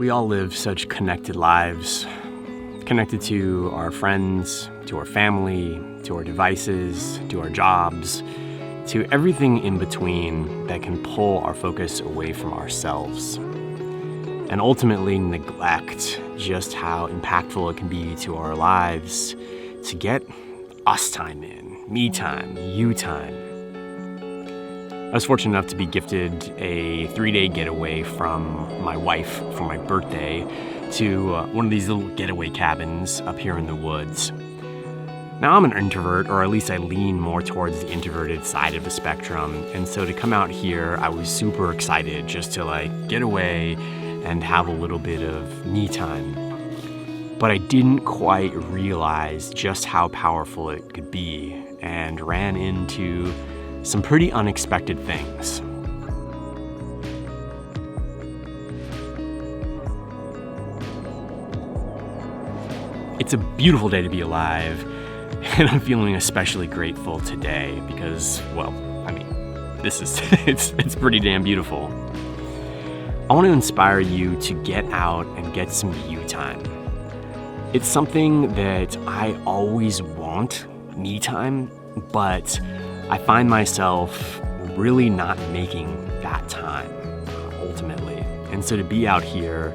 We all live such connected lives, connected to our friends, to our family, to our devices, to our jobs, to everything in between that can pull our focus away from ourselves and ultimately neglect just how impactful it can be to our lives to get us time in, me time, you time. I was fortunate enough to be gifted a 3-day getaway from my wife for my birthday to one of these little getaway cabins up here in the woods. Now, I'm an introvert, or at least I lean more towards the introverted side of the spectrum, and so to come out here, I was super excited just to get away and have a little bit of me time. But I didn't quite realize just how powerful it could be and ran into some pretty unexpected things. It's a beautiful day to be alive, and I'm feeling especially grateful today because, it's pretty damn beautiful. I want to inspire you to get out and get some you time. It's something that I always want, me time, but I find myself really not making that time, ultimately. And so to be out here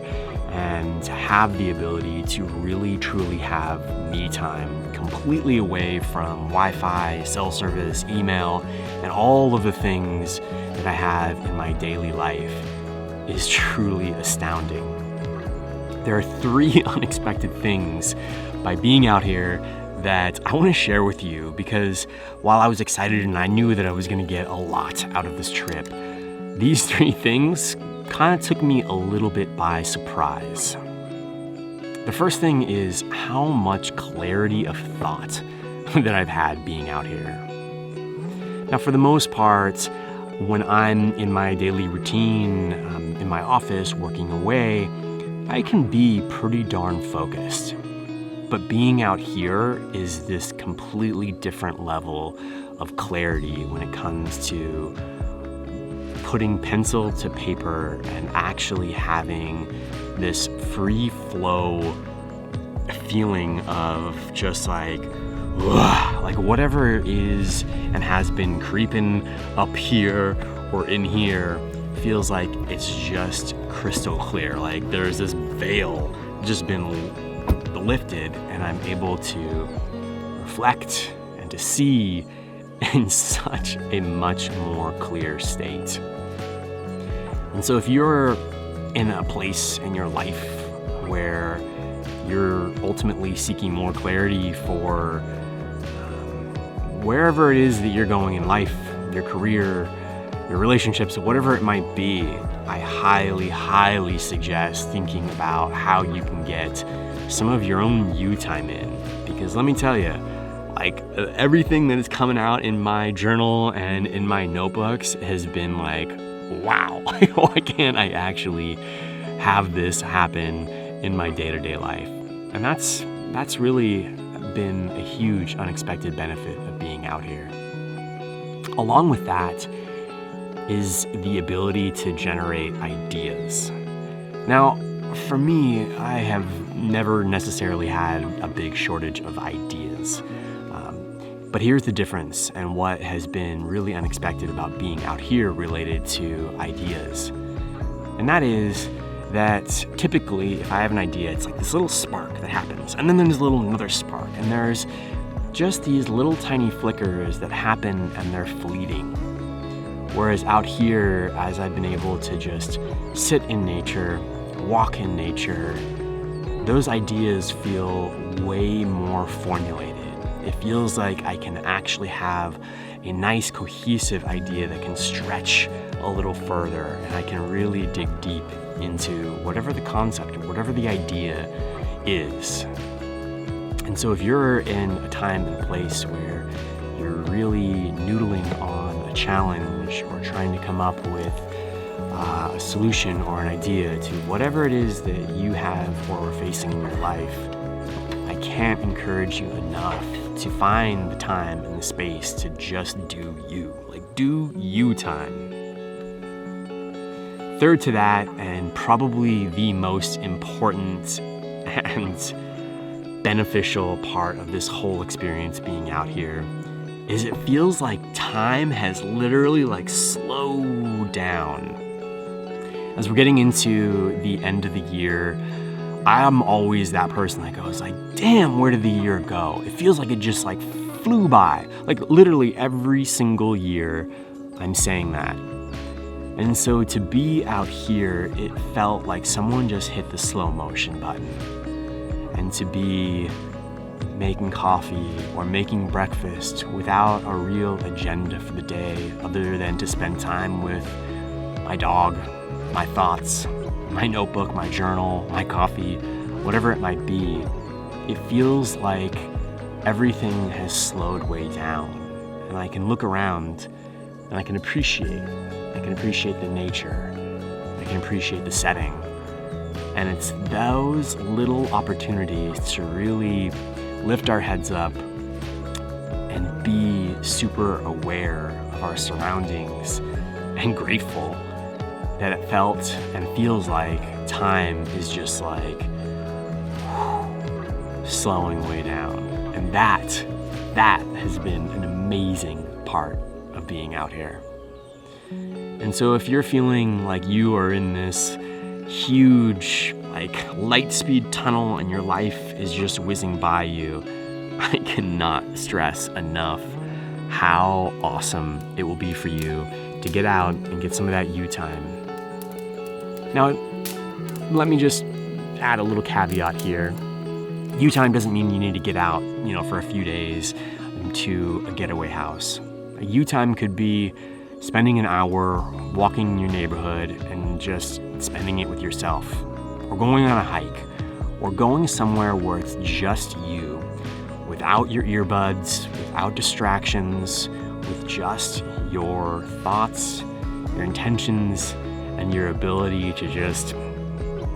and to have the ability to really, truly have me time completely away from Wi-Fi, cell service, email, and all of the things that I have in my daily life is truly astounding. There are 3 unexpected things by being out here that I want to share with you because while I was excited and I knew that I was going to get a lot out of this trip, these 3 things kind of took me a little bit by surprise. The first thing is how much clarity of thought that I've had being out here. Now, for the most part, when I'm in my daily routine, in my office, working away, I can be pretty darn focused. But being out here is this completely different level of clarity when it comes to putting pencil to paper and actually having this free flow feeling of just whatever is and has been creeping up here or in here feels like it's just crystal clear. Like there's this veil just been lifted and I'm able to reflect and to see in such a much more clear state. And so if you're in a place in your life where you're ultimately seeking more clarity for wherever it is that you're going in life, your career, your relationships, whatever it might be, I highly, highly suggest thinking about how you can get some of your own you time in. Because let me tell you, everything that is coming out in my journal and in my notebooks has been wow, why can't I actually have this happen in my day-to-day life? And that's really been a huge unexpected benefit of being out here. Along with that is the ability to generate ideas. Now, for me, I have never necessarily had a big shortage of ideas. But here's the difference and what has been really unexpected about being out here related to ideas. And that is that typically if I have an idea, it's like this little spark that happens, and then there's another spark, and there's just these little tiny flickers that happen and they're fleeting. Whereas out here, as I've been able to just sit in nature, walk in nature, those ideas feel way more formulated. It feels like I can actually have a nice cohesive idea that can stretch a little further, and I can really dig deep into whatever the concept or whatever the idea is. And so if you're in a time and place where you're really noodling on a challenge or trying to come up with a solution or an idea to whatever it is that you have or are facing in your life, I can't encourage you enough to find the time and the space to just do you. Do you time. Third to that, and probably the most important and beneficial part of this whole experience being out here, is it feels like time has literally like slowed down. As we're getting into the end of the year, I'm always that person that goes like, damn, where did the year go? It feels like it just like flew by. Like literally every single year I'm saying that. And so to be out here, it felt like someone just hit the slow motion button. And to be making coffee or making breakfast without a real agenda for the day other than to spend time with my dog, my thoughts, my notebook, my journal, my coffee, whatever it might be, it feels like everything has slowed way down. And I can look around and I can appreciate the nature, I can appreciate the setting. And it's those little opportunities to really lift our heads up and be super aware of our surroundings and grateful that it felt and feels like time is just like slowing way down. And that has been an amazing part of being out here. And so if you're feeling like you are in this huge like light speed tunnel and your life is just whizzing by you, I cannot stress enough how awesome it will be for you to get out and get some of that you time. Now, let me just add a little caveat here. You time doesn't mean you need to get out, for a few days to a getaway house. A you time could be spending an hour walking in your neighborhood and just spending it with yourself, or going on a hike, or going somewhere where it's just you, without your earbuds, without distractions, with just your thoughts, your intentions, and your ability to just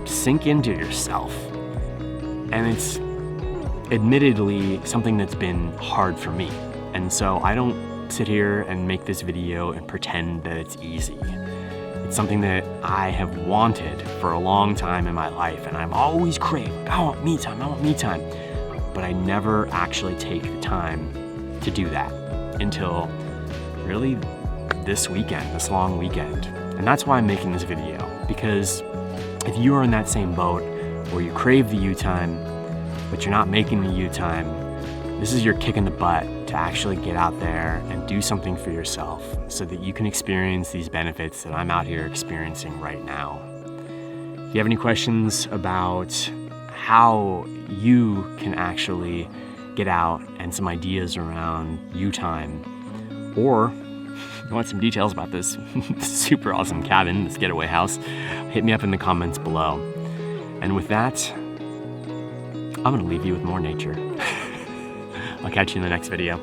sink into yourself. And it's admittedly something that's been hard for me. And so I don't sit here and make this video and pretend that it's easy. It's something that I have wanted for a long time in my life, and I've always craved, I want me time. But I never actually take the time to do that until really this long weekend. And that's why I'm making this video, because if you are in that same boat where you crave the you time, but you're not making the you time, this is your kick in the butt to actually get out there and do something for yourself so that you can experience these benefits that I'm out here experiencing right now. If you have any questions about how you can actually get out and some ideas around you time, or you want some details about this super awesome cabin, this getaway house, hit me up in the comments below. And with that, I'm gonna leave you with more nature. I'll catch you in the next video.